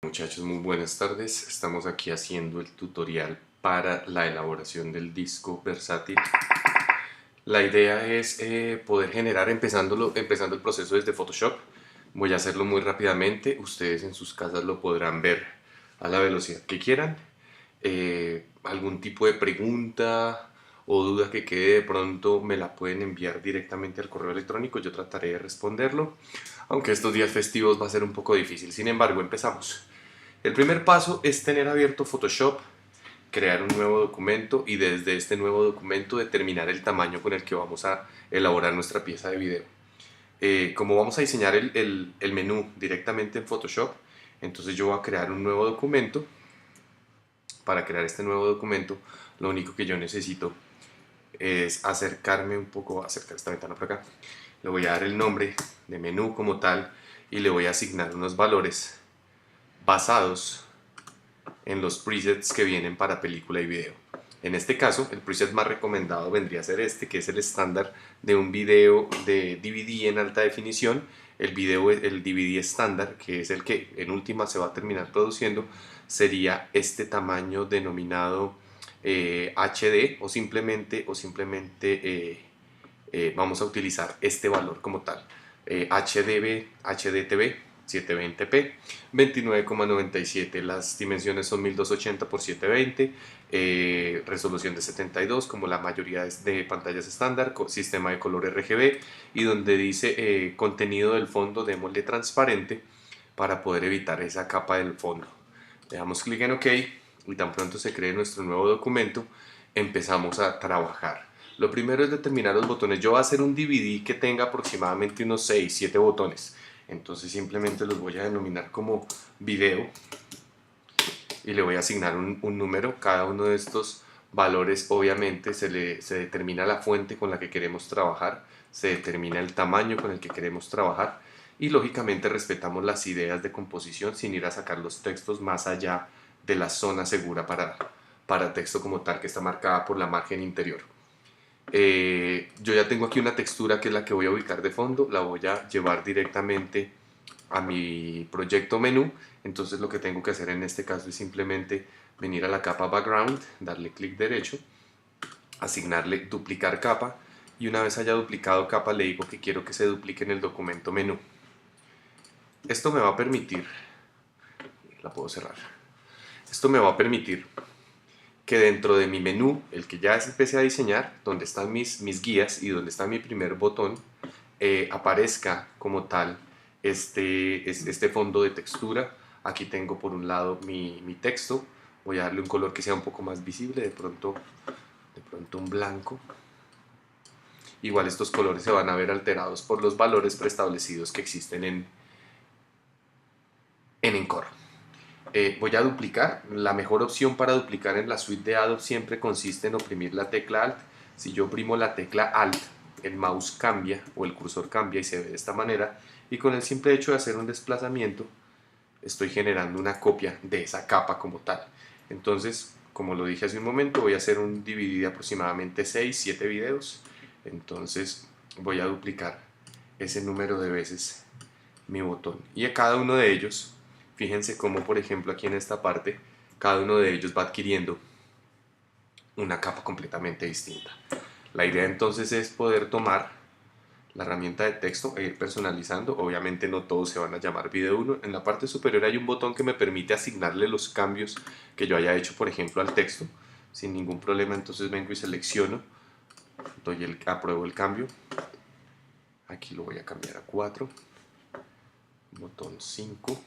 Muchachos, muy buenas tardes. Estamos aquí haciendo el tutorial para la elaboración del disco versátil. La idea es poder generar empezando el proceso desde Photoshop. Voy a hacerlo muy rápidamente. Ustedes en sus casas lo podrán ver a la velocidad que quieran. Algún tipo de pregunta o duda que quede de pronto me la pueden enviar directamente al correo electrónico. Yo trataré de responderlo, aunque estos días festivos va a ser un poco difícil. Sin embargo, empezamos. El primer paso es tener abierto Photoshop, crear un nuevo documento y desde este nuevo documento determinar el tamaño con el que vamos a elaborar nuestra pieza de video. Como vamos a diseñar el menú directamente en Photoshop, entonces yo voy a crear un nuevo documento. Para crear este nuevo documento, lo único que yo necesito es acercarme un poco, acercar esta ventana por acá. Le voy a dar el nombre de menú como tal y le voy a asignar unos valores basados en los presets que vienen para película y video. En este caso, el preset más recomendado vendría a ser este, que es el estándar de un video de DVD en alta definición. El DVD estándar, que es el que en última se va a terminar produciendo, sería este tamaño denominado HD o simplemente vamos a utilizar este valor como tal, HDTV 720p, 29,97. Las dimensiones son 1280 x 720, resolución de 72 como la mayoría de pantallas estándar, sistema de color RGB, y donde dice contenido del fondo, démosle transparente para poder evitar esa capa del fondo. Le damos clic en OK y tan pronto se cree nuestro nuevo documento, empezamos a trabajar. Lo primero es determinar los botones. Yo voy a hacer un DVD que tenga aproximadamente unos 6-7 botones. Entonces simplemente los voy a denominar como video y le voy a asignar un número. Cada uno de estos valores obviamente se determina la fuente con la que queremos trabajar, se determina el tamaño con el que queremos trabajar y lógicamente respetamos las ideas de composición sin ir a sacar los textos más allá de la zona segura para texto como tal, que está marcada por la margen interior. Yo ya tengo aquí una textura que es la que voy a ubicar de fondo, la voy a llevar directamente a mi proyecto menú. Entonces lo que tengo que hacer en este caso es simplemente venir a la capa background, darle clic derecho, asignarle duplicar capa, y una vez haya duplicado capa le digo que quiero que se duplique en el documento menú. Esto me va a permitir, la puedo cerrar, esto me va a permitir que dentro de mi menú, el que ya empecé a diseñar, donde están mis guías y donde está mi primer botón, aparezca como tal este fondo de textura. Aquí tengo por un lado mi texto, voy a darle un color que sea un poco más visible, de pronto un blanco. Igual estos colores se van a ver alterados por los valores preestablecidos que existen en Encore. Voy a duplicar. La mejor opción para duplicar en la suite de Adobe siempre consiste en oprimir la tecla Alt. Si yo oprimo la tecla Alt, el mouse cambia o el cursor cambia y se ve de esta manera, y con el simple hecho de hacer un desplazamiento estoy generando una copia de esa capa como tal. Entonces, como lo dije hace un momento, voy a hacer un DVD de aproximadamente 6-7 videos. Entonces voy a duplicar ese número de veces mi botón, y a cada uno de ellos, fíjense cómo por ejemplo aquí en esta parte, cada uno de ellos va adquiriendo una capa completamente distinta. La idea entonces es poder tomar la herramienta de texto e ir personalizando. Obviamente no todos se van a llamar video 1. En la parte superior hay un botón que me permite asignarle los cambios que yo haya hecho, por ejemplo, al texto sin ningún problema. Entonces vengo y selecciono, apruebo el cambio. Aquí lo voy a cambiar a 4, botón 5,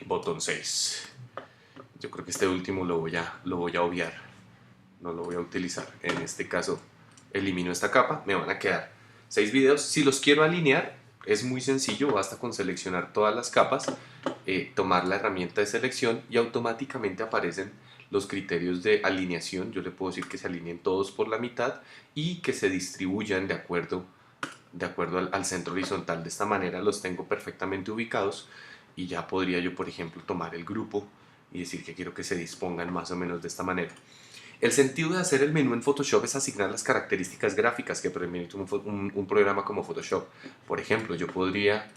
botón 6. Yo creo que este último lo voy a obviar, no lo voy a utilizar. En este caso elimino esta capa, me van a quedar 6 videos. Si los quiero alinear es muy sencillo, basta con seleccionar todas las capas, tomar la herramienta de selección y automáticamente aparecen los criterios de alineación. Yo le puedo decir que se alineen todos por la mitad y que se distribuyan de acuerdo al centro horizontal. De esta manera los tengo perfectamente ubicados y ya podría yo, por ejemplo, tomar el grupo y decir que quiero que se dispongan más o menos de esta manera. El sentido de hacer el menú en Photoshop es asignar las características gráficas que permite un programa como Photoshop. Por ejemplo, yo podría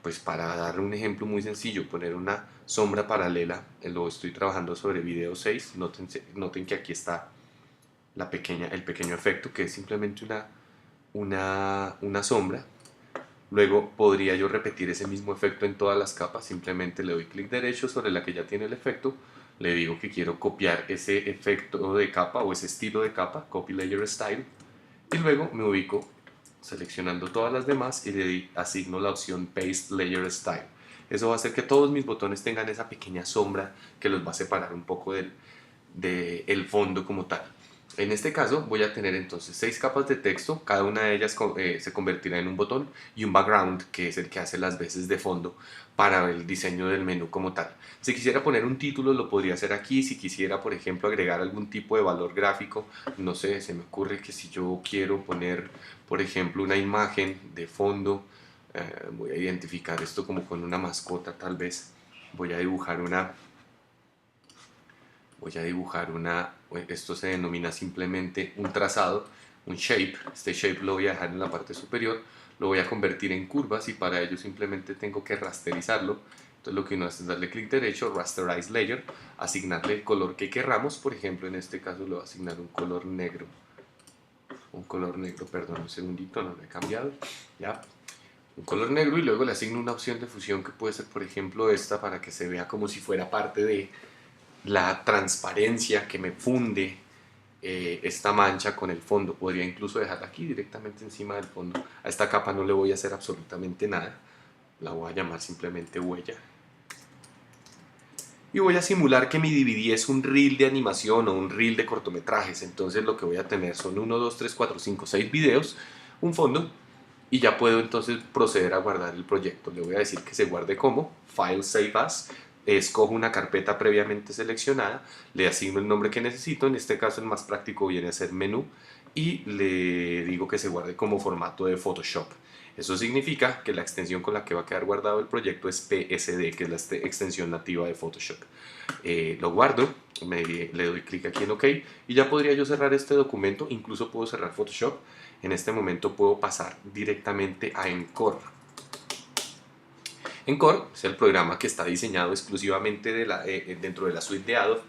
pues para dar un ejemplo muy sencillo, poner una sombra paralela, lo estoy trabajando sobre video 6, noten que aquí está el pequeño efecto, que es simplemente una sombra. Luego podría yo repetir ese mismo efecto en todas las capas, simplemente le doy clic derecho sobre la que ya tiene el efecto, le digo que quiero copiar ese efecto de capa o ese estilo de capa, Copy Layer Style, y luego me ubico seleccionando todas las demás y le asigno la opción Paste Layer Style. Eso va a hacer que todos mis botones tengan esa pequeña sombra que los va a separar un poco del fondo como tal. En este caso voy a tener entonces 6 capas de texto, cada una de ellas se convertirá en un botón y un background que es el que hace las veces de fondo para el diseño del menú como tal. Si quisiera poner un título lo podría hacer aquí, si quisiera por ejemplo agregar algún tipo de valor gráfico, no sé, se me ocurre que si yo quiero poner por ejemplo una imagen de fondo, voy a identificar esto como con una mascota tal vez, voy a dibujar esto se denomina simplemente un trazado, un shape. Este shape lo voy a dejar en la parte superior, lo voy a convertir en curvas y para ello simplemente tengo que rasterizarlo. Entonces lo que uno hace es darle clic derecho, Rasterize Layer, asignarle el color que querramos. Por ejemplo, en este caso le voy a asignar un color negro, perdón, un segundito, no lo he cambiado, ya. Un color negro y luego le asigno una opción de fusión que puede ser por ejemplo esta para que se vea como si fuera parte de la transparencia que me funde esta mancha con el fondo. Podría incluso dejarla aquí directamente encima del fondo. A esta capa no le voy a hacer absolutamente nada, la voy a llamar simplemente huella. Y voy a simular que mi DVD es un reel de animación o un reel de cortometrajes. Entonces lo que voy a tener son 1, 2, 3, 4, 5, 6 videos, un fondo, y ya puedo entonces proceder a guardar el proyecto. Le voy a decir que se guarde como File Save As, escojo una carpeta previamente seleccionada, le asigno el nombre que necesito, en este caso el más práctico viene a ser menú, y le digo que se guarde como formato de Photoshop. Eso significa que la extensión con la que va a quedar guardado el proyecto es PSD, que es la extensión nativa de Photoshop. Lo guardo, le doy clic aquí en OK y ya podría yo cerrar este documento, incluso puedo cerrar Photoshop. En este momento puedo pasar directamente a Encore. Encore es el programa que está diseñado exclusivamente dentro de la suite de Adobe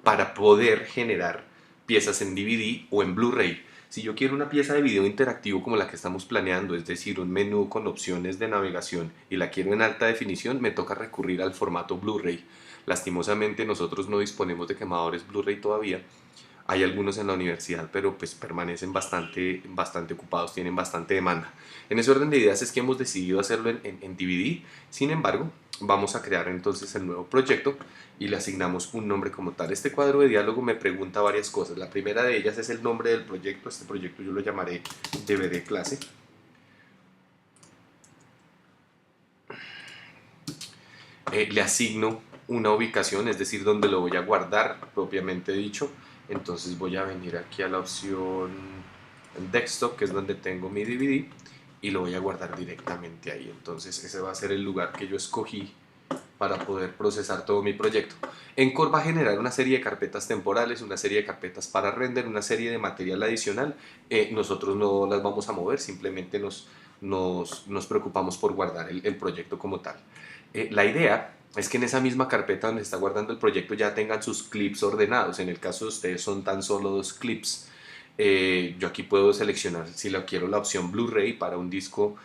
para poder generar piezas en DVD o en Blu-ray. Si yo quiero una pieza de video interactivo como la que estamos planeando, es decir, un menú con opciones de navegación y la quiero en alta definición, me toca recurrir al formato Blu-ray. Lastimosamente nosotros no disponemos de quemadores Blu-ray todavía. Hay algunos en la universidad, pero pues permanecen bastante ocupados, tienen bastante demanda. En ese orden de ideas es que hemos decidido hacerlo en DVD. Sin embargo, vamos a crear entonces el nuevo proyecto y le asignamos un nombre como tal. Este cuadro de diálogo me pregunta varias cosas. La primera de ellas es el nombre del proyecto. Este proyecto yo lo llamaré DVD clase. Le asigno una ubicación, es decir, donde lo voy a guardar propiamente dicho. Entonces voy a venir aquí a la opción desktop, que es donde tengo mi DVD, y lo voy a guardar directamente ahí. Entonces ese va a ser el lugar que yo escogí para poder procesar todo mi proyecto. Encore va a generar una serie de carpetas temporales, una serie de carpetas para render, una serie de material adicional. Nosotros no las vamos a mover, simplemente nos preocupamos por guardar el proyecto como tal. La idea es que en esa misma carpeta donde está guardando el proyecto ya tengan sus clips ordenados. En el caso de ustedes son tan solo 2 clips. Yo aquí puedo seleccionar si lo quiero la opción Blu-ray para un disco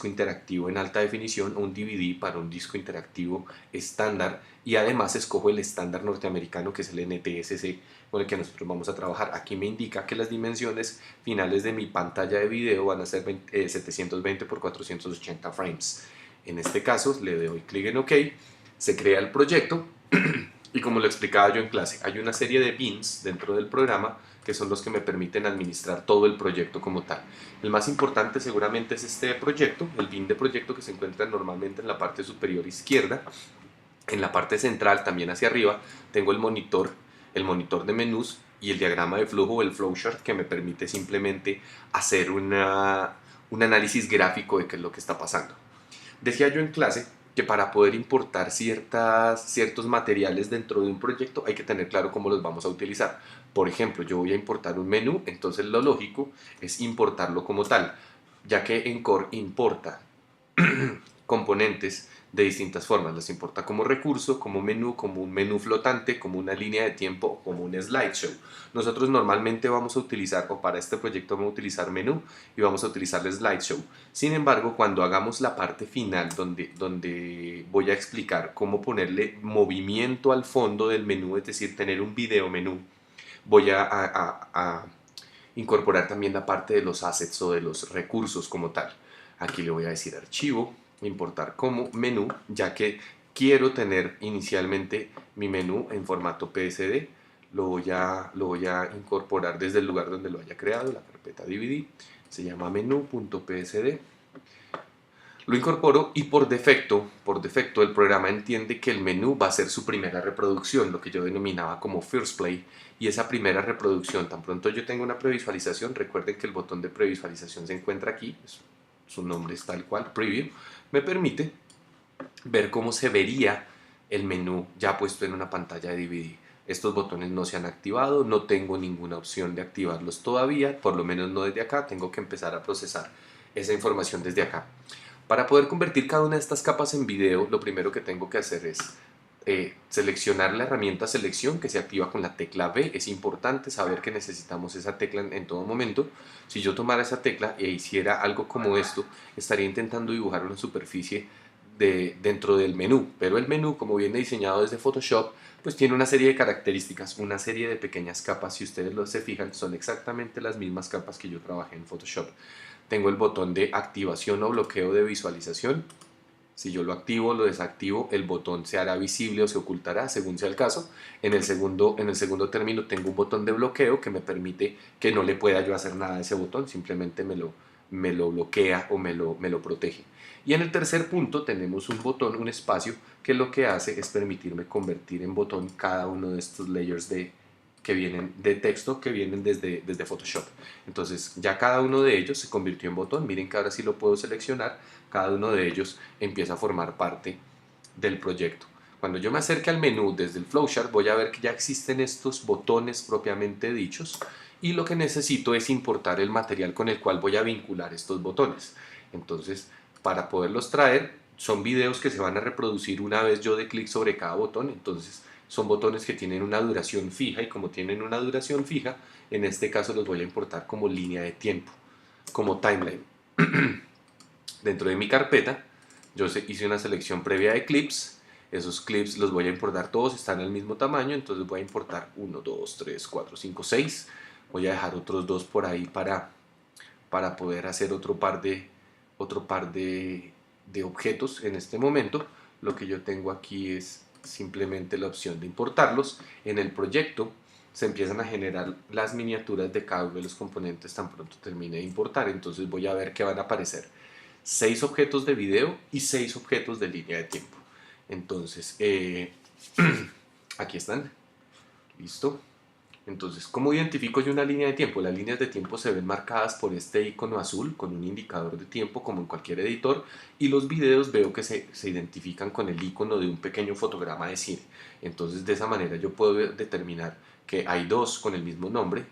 interactivo en alta definición o un DVD para un disco interactivo estándar, y además escojo el estándar norteamericano que es el NTSC con el que nosotros vamos a trabajar. Aquí me indica que las dimensiones finales de mi pantalla de video van a ser 720 por 480 frames. En este caso le doy clic en OK, se crea el proyecto y como lo explicaba yo en clase, hay una serie de bins dentro del programa que son los que me permiten administrar todo el proyecto como tal. El más importante seguramente es este proyecto, el bin de proyecto que se encuentra normalmente en la parte superior izquierda. En la parte central, también hacia arriba, tengo el monitor de menús y el diagrama de flujo o el flowchart que me permite simplemente hacer un análisis gráfico de qué es lo que está pasando. Decía yo en clase que para poder importar ciertos materiales dentro de un proyecto hay que tener claro cómo los vamos a utilizar. Por ejemplo, yo voy a importar un menú, entonces lo lógico es importarlo como tal, ya que Encore importa componentes de distintas formas. Les importa como recurso, como menú, como un menú flotante, como una línea de tiempo o como un slideshow. Nosotros normalmente vamos a utilizar, o para este proyecto vamos a utilizar menú y vamos a utilizar el slideshow. Sin embargo, cuando hagamos la parte final donde voy a explicar cómo ponerle movimiento al fondo del menú, es decir, tener un video menú, voy a incorporar también la parte de los assets o de los recursos como tal. Aquí le voy a decir archivo, importar como menú, ya que quiero tener inicialmente mi menú en formato PSD. Lo voy a incorporar desde el lugar donde lo haya creado, la carpeta DVD. Se llama menú.psd. Lo incorporo y por defecto el programa entiende que el menú va a ser su primera reproducción, lo que yo denominaba como First Play. Y esa primera reproducción, tan pronto yo tengo una previsualización, recuerden que el botón de previsualización se encuentra aquí, su nombre es tal cual, Preview, me permite ver cómo se vería el menú ya puesto en una pantalla de DVD. Estos botones no se han activado, no tengo ninguna opción de activarlos todavía, por lo menos no desde acá, tengo que empezar a procesar esa información desde acá. Para poder convertir cada una de estas capas en video, lo primero que tengo que hacer es seleccionar la herramienta selección, que se activa con la tecla B. Es importante saber que necesitamos esa tecla en todo momento. Si yo tomara esa tecla e hiciera algo como esto, estaría intentando dibujar una superficie dentro del menú, pero el menú, como viene diseñado desde Photoshop, pues tiene una serie de características, una serie de pequeñas capas. Si ustedes se fijan, son exactamente las mismas capas que yo trabajé en Photoshop. Tengo el botón de activación o bloqueo de visualización. Si yo lo activo o lo desactivo, el botón se hará visible o se ocultará según sea el caso. En el segundo término tengo un botón de bloqueo que me permite que no le pueda yo hacer nada a ese botón, simplemente me lo bloquea o me lo protege. Y en el tercer punto tenemos un botón, un espacio, que lo que hace es permitirme convertir en botón cada uno de estos layers que vienen de texto que vienen desde Photoshop. Entonces ya cada uno de ellos se convirtió en botón. Miren que ahora sí lo puedo seleccionar. Cada uno de ellos empieza a formar parte del proyecto. Cuando yo me acerque al menú desde el flowchart, voy a ver que ya existen estos botones propiamente dichos, y lo que necesito es importar el material con el cual voy a vincular estos botones. Entonces, para poderlos traer, son videos que se van a reproducir una vez yo dé clic sobre cada botón. Entonces son botones que tienen una duración fija, y como tienen una duración fija, en este caso los voy a importar como línea de tiempo, como timeline. Dentro de mi carpeta yo hice una selección previa de clips. Esos clips los voy a importar todos, están al mismo tamaño, entonces voy a importar 1, 2, 3, 4, 5, 6. Voy a dejar otros dos por ahí para poder hacer otro par de objetos. En este momento lo que yo tengo aquí es simplemente la opción de importarlos. En el proyecto se empiezan a generar las miniaturas de cada uno de los componentes tan pronto termine de importar. Entonces voy a ver que van a aparecer 6 objetos de video y 6 objetos de línea de tiempo. Entonces aquí están, listo. Entonces, ¿cómo identifico yo una línea de tiempo? Las líneas de tiempo se ven marcadas por este icono azul con un indicador de tiempo, como en cualquier editor, y los videos veo que se identifican con el icono de un pequeño fotograma de cine. Entonces, de esa manera yo puedo determinar que hay dos con el mismo nombre.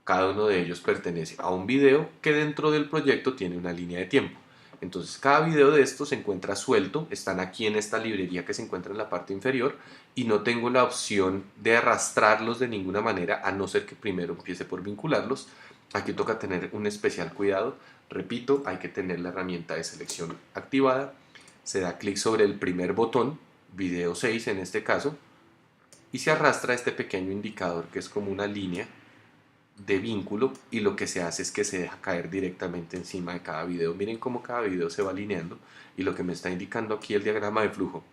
Cada uno de ellos pertenece a un video que dentro del proyecto tiene una línea de tiempo. Entonces cada video de estos se encuentra suelto, están aquí en esta librería que se encuentra en la parte inferior, y no tengo la opción de arrastrarlos de ninguna manera, a no ser que primero empiece por vincularlos. Aquí toca tener un especial cuidado. Repito, hay que tener la herramienta de selección activada. Se da clic sobre el primer botón, video 6 en este caso, y se arrastra este pequeño indicador que es como una línea de vínculo, y lo que se hace es que se deja caer directamente encima de cada video. Miren cómo cada video se va alineando, y lo que me está indicando aquí el diagrama de flujo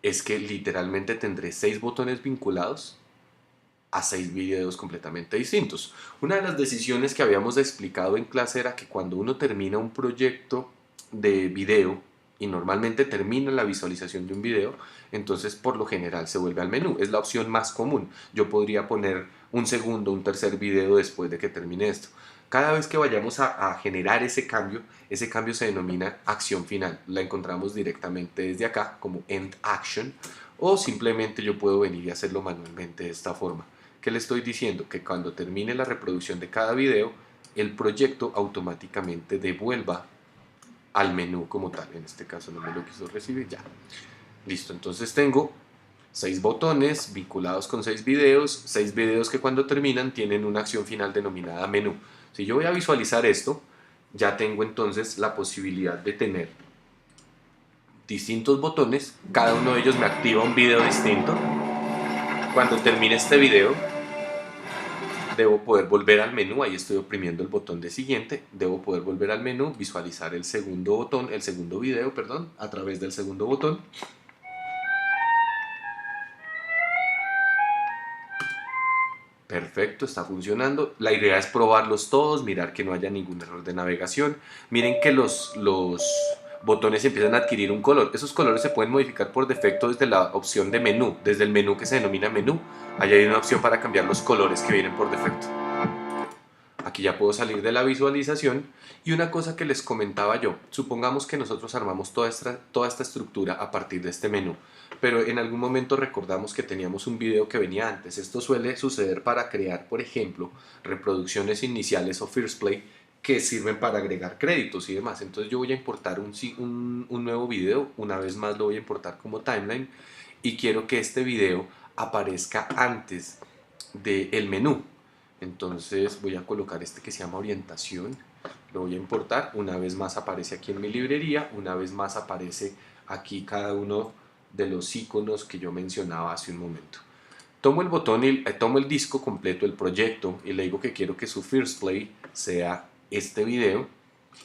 es que literalmente tendré 6 botones vinculados a 6 videos completamente distintos. Una de las decisiones que habíamos explicado en clase era que cuando uno termina un proyecto de video, y normalmente termina la visualización de un video, entonces por lo general se vuelve al menú. Es la opción más común. Yo podría poner un segundo, un tercer video después de que termine esto. Cada vez que vayamos a generar ese cambio se denomina acción final. La encontramos directamente desde acá como End Action, o simplemente yo puedo venir y hacerlo manualmente de esta forma. ¿Qué le estoy diciendo? Que cuando termine la reproducción de cada video, el proyecto automáticamente devuelva al menú como tal. En este caso no me lo quiso recibir, ya. Listo, entonces tengo 6 botones vinculados con 6 videos que cuando terminan tienen una acción final denominada menú. Si yo voy a visualizar esto, ya tengo entonces la posibilidad de tener distintos botones, cada uno de ellos me activa un video distinto. Cuando termine este video, debo poder volver al menú, ahí estoy oprimiendo el botón de siguiente, debo poder volver al menú, visualizar el segundo botón, el segundo video, perdón, a través del segundo botón. Perfecto, está funcionando. La idea es probarlos todos, mirar que no haya ningún error de navegación. Miren que los botones empiezan a adquirir un color. Esos colores se pueden modificar por defecto desde la opción de menú, desde el menú que se denomina menú. Allá hay una opción para cambiar los colores que vienen por defecto. Aquí ya puedo salir de la visualización. Y una cosa que les comentaba yo, supongamos que nosotros armamos toda esta estructura a partir de este menú, pero en algún momento recordamos que teníamos un video que venía antes. Esto suele suceder para crear, por ejemplo, reproducciones iniciales o first play que sirven para agregar créditos y demás. Entonces yo voy a importar un nuevo video, una vez más lo voy a importar como timeline, y quiero que este video aparezca antes del menú. Entonces voy a colocar este que se llama orientación, lo voy a importar, una vez más aparece aquí en mi librería, una vez más aparece aquí cada uno de los iconos que yo mencionaba hace un momento. Tomo el botón y tomo el disco completo, el proyecto, y le digo que quiero que su first play sea este video,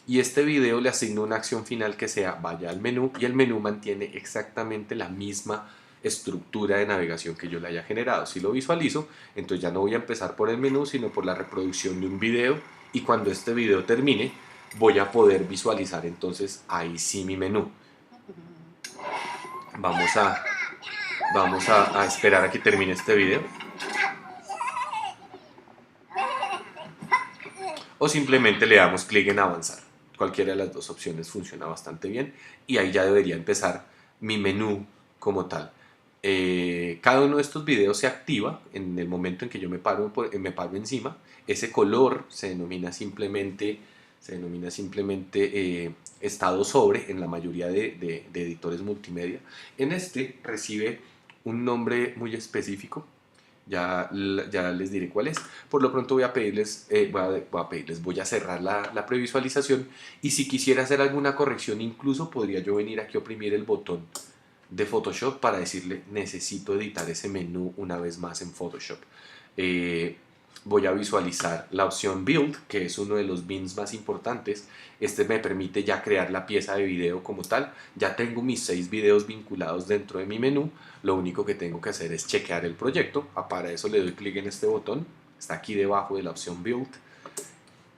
y este video le asigno una acción final que sea vaya al menú, y el menú mantiene exactamente la misma estructura de navegación que yo le haya generado. Si lo visualizo, entonces ya no voy a empezar por el menú, sino por la reproducción de un video, y cuando este video termine voy a poder visualizar entonces ahí sí mi menú. Vamos a esperar a que termine este video, o simplemente le damos clic en avanzar. Cualquiera de las dos opciones funciona bastante bien, y ahí ya debería empezar mi menú como tal. Cada uno de estos videos se activa en el momento en que yo me paro encima. Ese color se denomina simplemente estado sobre en la mayoría de editores multimedia. En este recibe un nombre muy específico, ya les diré cuál es. Por lo pronto voy a cerrar la previsualización, y si quisiera hacer alguna corrección, incluso podría yo venir aquí a oprimir el botón de Photoshop para decirle necesito editar ese menú una vez más en Photoshop. Voy a visualizar la opción Build, que es uno de los bins más importantes. Este me permite ya crear la pieza de video como tal. Ya tengo mis 6 videos vinculados dentro de mi menú. Lo único que tengo que hacer es chequear el proyecto. Para eso le doy clic en este botón, está aquí debajo de la opción Build.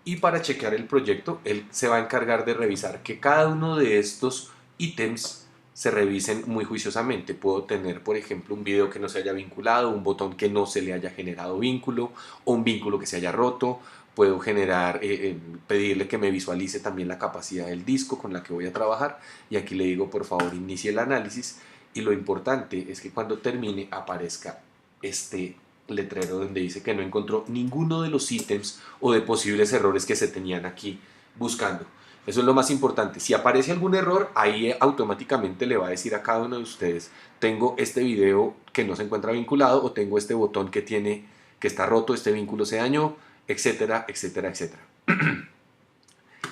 Y para chequear el proyecto, él se va a encargar de revisar que cada uno de estos ítems se revisen muy juiciosamente. Puedo tener, por ejemplo, un video que no se haya vinculado, un botón que no se le haya generado vínculo, o un vínculo que se haya roto. Puedo pedirle que me visualice también la capacidad del disco con la que voy a trabajar, y aquí le digo por favor inicie el análisis, y lo importante es que cuando termine aparezca este letrero donde dice que no encontró ninguno de los ítems o de posibles errores que se tenían aquí buscando. Eso es lo más importante. Si aparece algún error, ahí automáticamente le va a decir a cada uno de ustedes: tengo este video que no se encuentra vinculado, o tengo este botón que está roto, este vínculo se dañó, etcétera, etcétera, etcétera.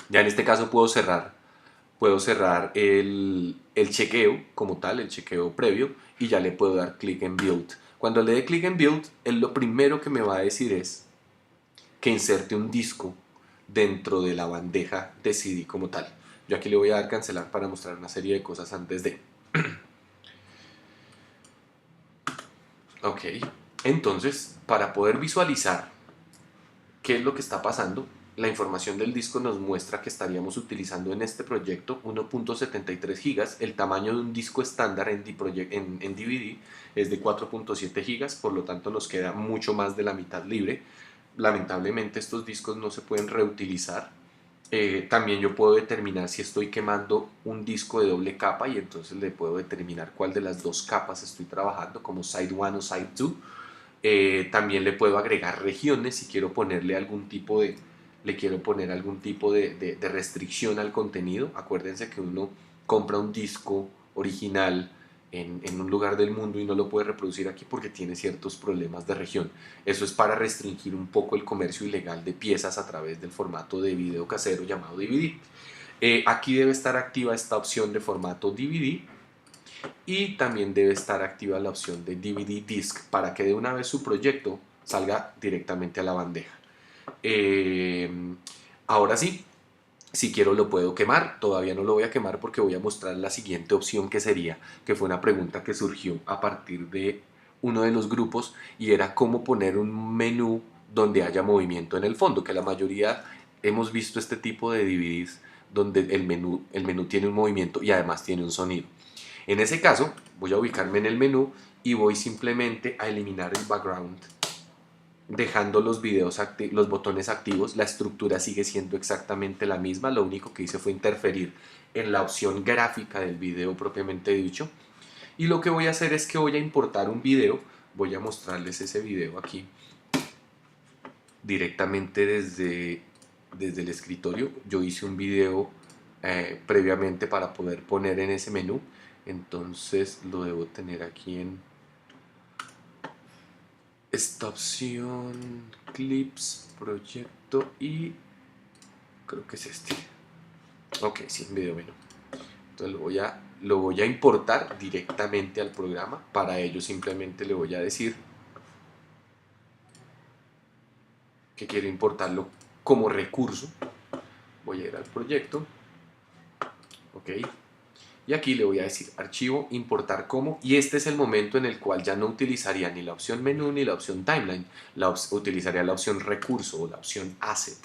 Ya en este caso puedo cerrar el chequeo como tal, el chequeo previo, y ya le puedo dar clic en Build. Cuando le dé clic en Build, él lo primero que me va a decir es que inserte un disco dentro de la bandeja de CD como tal. Yo aquí le voy a dar cancelar para mostrar una serie de cosas antes de. Ok, entonces para poder visualizar qué es lo que está pasando, la información del disco nos muestra que estaríamos utilizando en este proyecto 1.73 GB. El tamaño de un disco estándar en DVD es de 4.7 GB, por lo tanto nos queda mucho más de la mitad libre. Lamentablemente estos discos no se pueden reutilizar. También yo puedo determinar si estoy quemando un disco de doble capa, y entonces le puedo determinar cuál de las dos capas estoy trabajando, como Side 1 o Side 2. También le puedo agregar regiones si quiero ponerle algún tipo de le quiero poner algún tipo de restricción al contenido. Acuérdense que uno compra un disco original en un lugar del mundo y no lo puede reproducir aquí porque tiene ciertos problemas de región. Eso es para restringir un poco el comercio ilegal de piezas a través del formato de video casero llamado DVD. Aquí debe estar activa esta opción de formato DVD y también debe estar activa la opción de DVD Disc para que de una vez su proyecto salga directamente a la bandeja. Ahora sí, si quiero lo puedo quemar, todavía no lo voy a quemar porque voy a mostrar la siguiente opción que fue una pregunta que surgió a partir de uno de los grupos y era cómo poner un menú donde haya movimiento en el fondo, que la mayoría hemos visto este tipo de DVDs donde el menú tiene un movimiento y además tiene un sonido. En ese caso voy a ubicarme en el menú y voy simplemente a eliminar el background dejando los los botones activos. La estructura sigue siendo exactamente la misma, lo único que hice fue interferir en la opción gráfica del video propiamente dicho. Y lo que voy a hacer es que voy a importar un video, voy a mostrarles ese video aquí directamente desde el escritorio. Yo hice un video previamente para poder poner en ese menú, entonces lo debo tener aquí en esta opción, clips, proyecto y creo que es este. Ok, sí, video menú. Entonces lo voy a importar directamente al programa. Para ello simplemente le voy a decir que quiero importarlo como recurso. Voy a ir al proyecto. Ok. Y aquí le voy a decir archivo, importar como, y este es el momento en el cual ya no utilizaría ni la opción menú ni la opción timeline, utilizaría la opción recurso o la opción asset.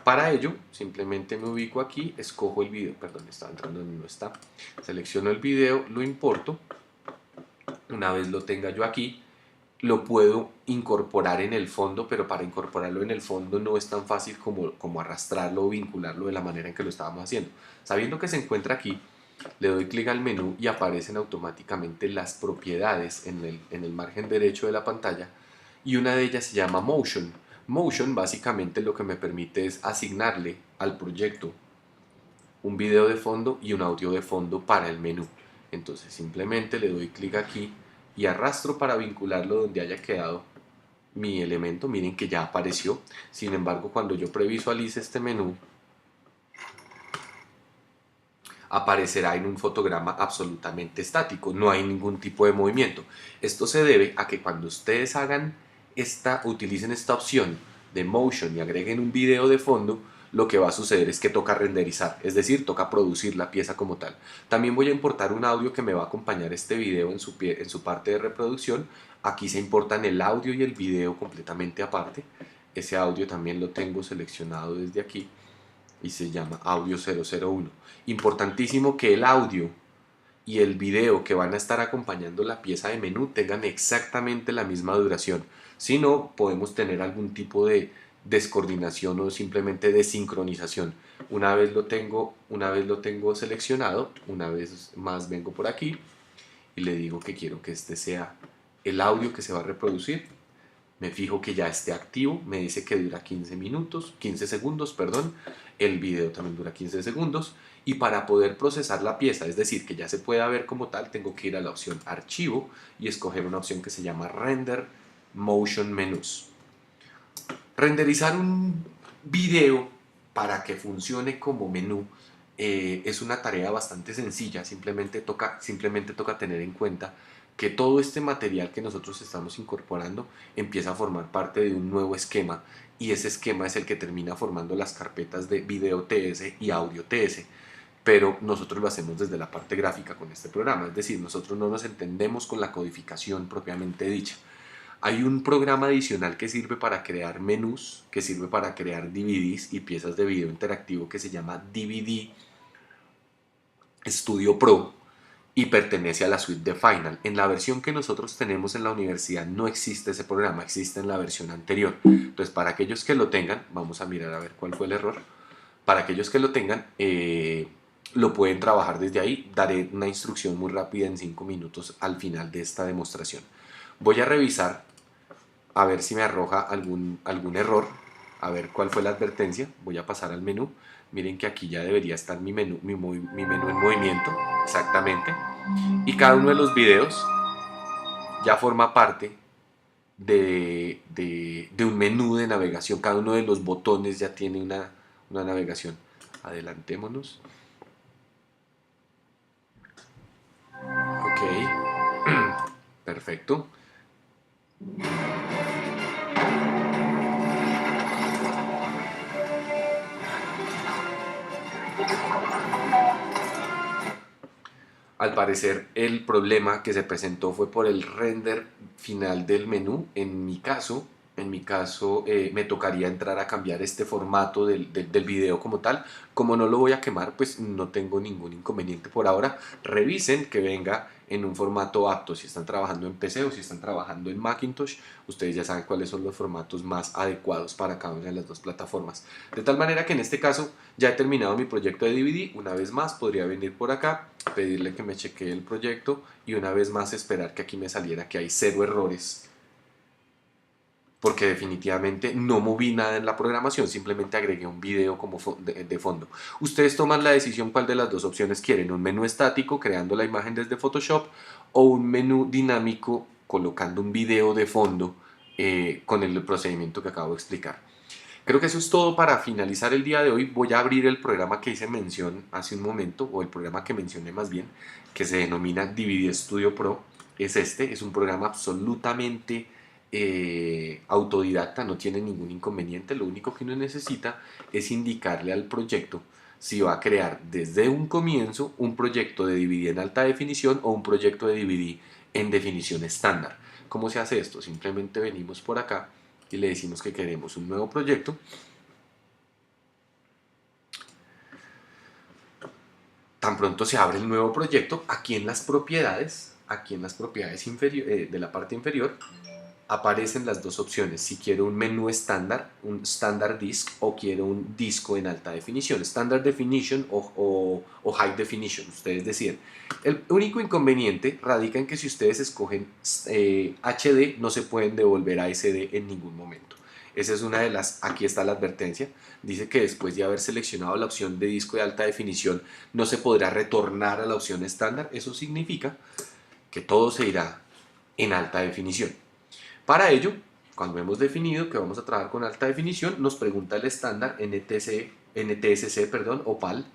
Para ello, simplemente me ubico aquí, escojo el video, perdón, estaba entrando donde no está, selecciono el video, lo importo, una vez lo tenga yo aquí, lo puedo incorporar en el fondo, pero para incorporarlo en el fondo no es tan fácil como arrastrarlo o vincularlo de la manera en que lo estábamos haciendo. Sabiendo que se encuentra aquí, le doy clic al menú y aparecen automáticamente las propiedades en el margen derecho de la pantalla y una de ellas se llama Motion. Motion básicamente lo que me permite es asignarle al proyecto un video de fondo y un audio de fondo para el menú. Entonces simplemente le doy clic aquí y arrastro para vincularlo donde haya quedado mi elemento. Miren que ya apareció. Sin embargo, cuando yo previsualice este menú, aparecerá en un fotograma absolutamente estático, no hay ningún tipo de movimiento. Esto se debe a que cuando ustedes utilicen esta opción de Motion y agreguen un video de fondo, lo que va a suceder es que toca renderizar, es decir, toca producir la pieza como tal. También voy a importar un audio que me va a acompañar este video en su parte de reproducción. Aquí se importan el audio y el video completamente aparte. Ese audio también lo tengo seleccionado desde aquí y se llama audio 001. Importantísimo que el audio y el video que van a estar acompañando la pieza de menú tengan exactamente la misma duración. Si no, podemos tener algún tipo de descoordinación o simplemente desincronización. Una vez lo tengo seleccionado, una vez más vengo por aquí y le digo que quiero que este sea el audio que se va a reproducir. Me fijo que ya esté activo, me dice que dura 15 segundos, perdón. El video también dura 15 segundos. Y para poder procesar la pieza, es decir, que ya se pueda ver como tal, tengo que ir a la opción archivo y escoger una opción que se llama render motion menús. Renderizar un video para que funcione como menú es una tarea bastante sencilla. Simplemente toca tener en cuenta que todo este material que nosotros estamos incorporando empieza a formar parte de un nuevo esquema y ese esquema es el que termina formando las carpetas de video TS y audio TS, pero nosotros lo hacemos desde la parte gráfica con este programa, es decir, nosotros no nos entendemos con la codificación propiamente dicha. Hay un programa adicional que sirve para crear menús, que sirve para crear DVDs y piezas de video interactivo que se llama DVD Studio Pro y pertenece a la suite de Final. En la versión que nosotros tenemos en la universidad no existe ese programa, existe en la versión anterior. Entonces, para aquellos que lo tengan, vamos a mirar a ver cuál fue el error. Para aquellos que lo tengan, lo pueden trabajar desde ahí. Daré una instrucción muy rápida en 5 minutos al final de esta demostración. Voy a revisar a ver si me arroja algún error. a ver cuál fue la advertencia. Voy a pasar al menú. Miren que aquí ya debería estar mi menú, mi menú en movimiento, exactamente. Y cada uno de los videos ya forma parte de un menú de navegación. Cada uno de los botones ya tiene una navegación. Adelantémonos. Ok. Perfecto. Al parecer el problema que se presentó fue por el render final del menú. En mi caso me tocaría entrar a cambiar este formato del video como tal. Como no lo voy a quemar, pues no tengo ningún inconveniente por ahora. Revisen que venga en un formato apto. Si están trabajando en PC o si están trabajando en Macintosh, ustedes ya saben cuáles son los formatos más adecuados para cada una de las dos plataformas. De tal manera que en este caso ya he terminado mi proyecto de DVD. Una vez más podría venir por acá, pedirle que me chequee el proyecto y una vez más esperar que aquí me saliera que hay 0 errores, porque definitivamente no moví nada en la programación, simplemente agregué un video como de fondo. Ustedes toman la decisión cuál de las dos opciones quieren: un menú estático creando la imagen desde Photoshop o un menú dinámico colocando un video de fondo con el procedimiento que acabo de explicar. Creo que eso es todo para finalizar el día de hoy. Voy a abrir el programa que hice mención hace un momento, o el programa que mencioné más bien, que se denomina DVD Studio Pro. Es un programa absolutamente autodidacta, no tiene ningún inconveniente. Lo único que uno necesita es indicarle al proyecto si va a crear desde un comienzo un proyecto de DVD en alta definición o un proyecto de DVD en definición estándar. ¿Cómo se hace esto? Simplemente venimos por acá y le decimos que queremos un nuevo proyecto. Tan pronto se abre el nuevo proyecto, aquí en las propiedades de la parte inferior, aparecen las dos opciones: si quiero un menú estándar, un standard disk, o quiero un disco en alta definición, standard definition o high definition, ustedes deciden. El único inconveniente radica en que si ustedes escogen HD, no se pueden devolver a SD en ningún momento. Esa es una de las, aquí está la advertencia, dice que después de haber seleccionado la opción de disco de alta definición no se podrá retornar a la opción estándar. Eso significa que todo se irá en alta definición. Para ello, cuando hemos definido que vamos a trabajar con alta definición, nos pregunta el estándar NTSC o PAL,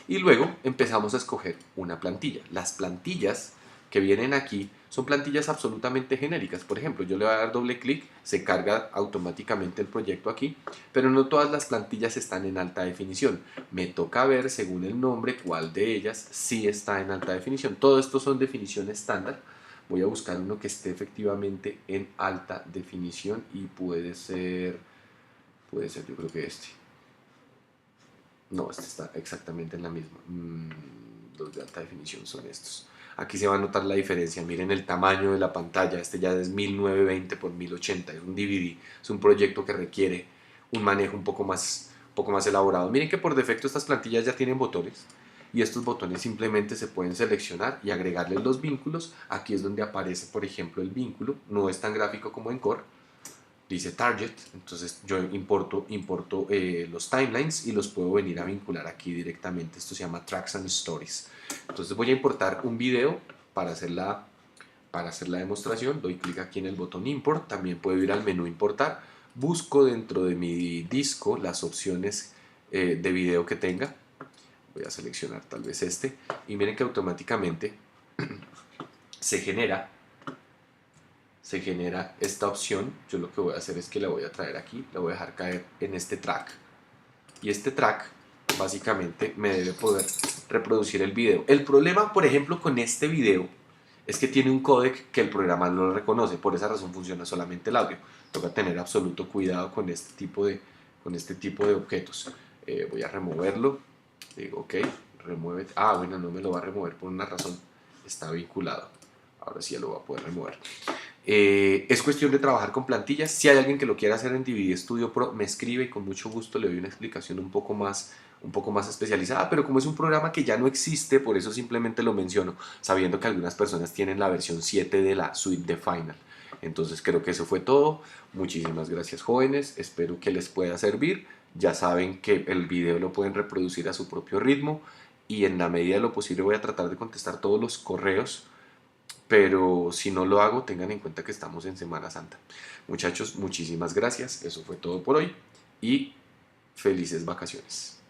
y luego empezamos a escoger una plantilla. Las plantillas que vienen aquí son plantillas absolutamente genéricas. Por ejemplo, yo le voy a dar doble clic, se carga automáticamente el proyecto aquí, pero no todas las plantillas están en alta definición. Me toca ver, según el nombre, cuál de ellas sí está en alta definición. Todo esto son definiciones estándar. Voy a buscar uno que esté efectivamente en alta definición y puede ser yo creo que este. No, este está exactamente en la misma. Los de alta definición son estos. Aquí se va a notar la diferencia. Miren el tamaño de la pantalla. Este ya es 1920 por 1080. Es un DVD. Es un proyecto que requiere un manejo un poco más elaborado. Miren que por defecto estas plantillas ya tienen botones. Y estos botones simplemente se pueden seleccionar y agregarles los vínculos. Aquí es donde aparece, por ejemplo, el vínculo. No es tan gráfico como en Core. Dice Target, entonces yo importo los timelines y los puedo venir a vincular aquí directamente. Esto se llama Tracks and Stories. Entonces voy a importar un video para hacer la demostración. Doy clic aquí en el botón Import. También puedo ir al menú Importar. Busco dentro de mi disco las opciones de video que tenga. Voy a seleccionar tal vez este. Y miren que automáticamente se genera esta opción. Yo lo que voy a hacer es que la voy a traer aquí, la voy a dejar caer en este track, y este track básicamente me debe poder reproducir el video. El problema, por ejemplo, con este video es que tiene un códec que el programa no lo reconoce. Por esa razón funciona solamente el audio. Toca tener absoluto cuidado con este tipo de objetos. Voy a removerlo. Digo ok, remueve. Bueno, no me lo va a remover por una razón: está vinculado. Ahora sí ya lo va a poder remover. Es cuestión de trabajar con plantillas. Si hay alguien que lo quiera hacer en DVD Studio Pro, me escribe y con mucho gusto le doy una explicación un poco más especializada. Pero como es un programa que ya no existe, por eso simplemente lo menciono, sabiendo que algunas personas tienen la versión 7 de la suite de Final. Entonces creo que eso fue todo. Muchísimas gracias, jóvenes, espero que les pueda servir. Ya saben que el video lo pueden reproducir a su propio ritmo y en la medida de lo posible voy a tratar de contestar todos los correos, pero si no lo hago, tengan en cuenta que estamos en Semana Santa. Muchachos, muchísimas gracias. Eso fue todo por hoy y felices vacaciones.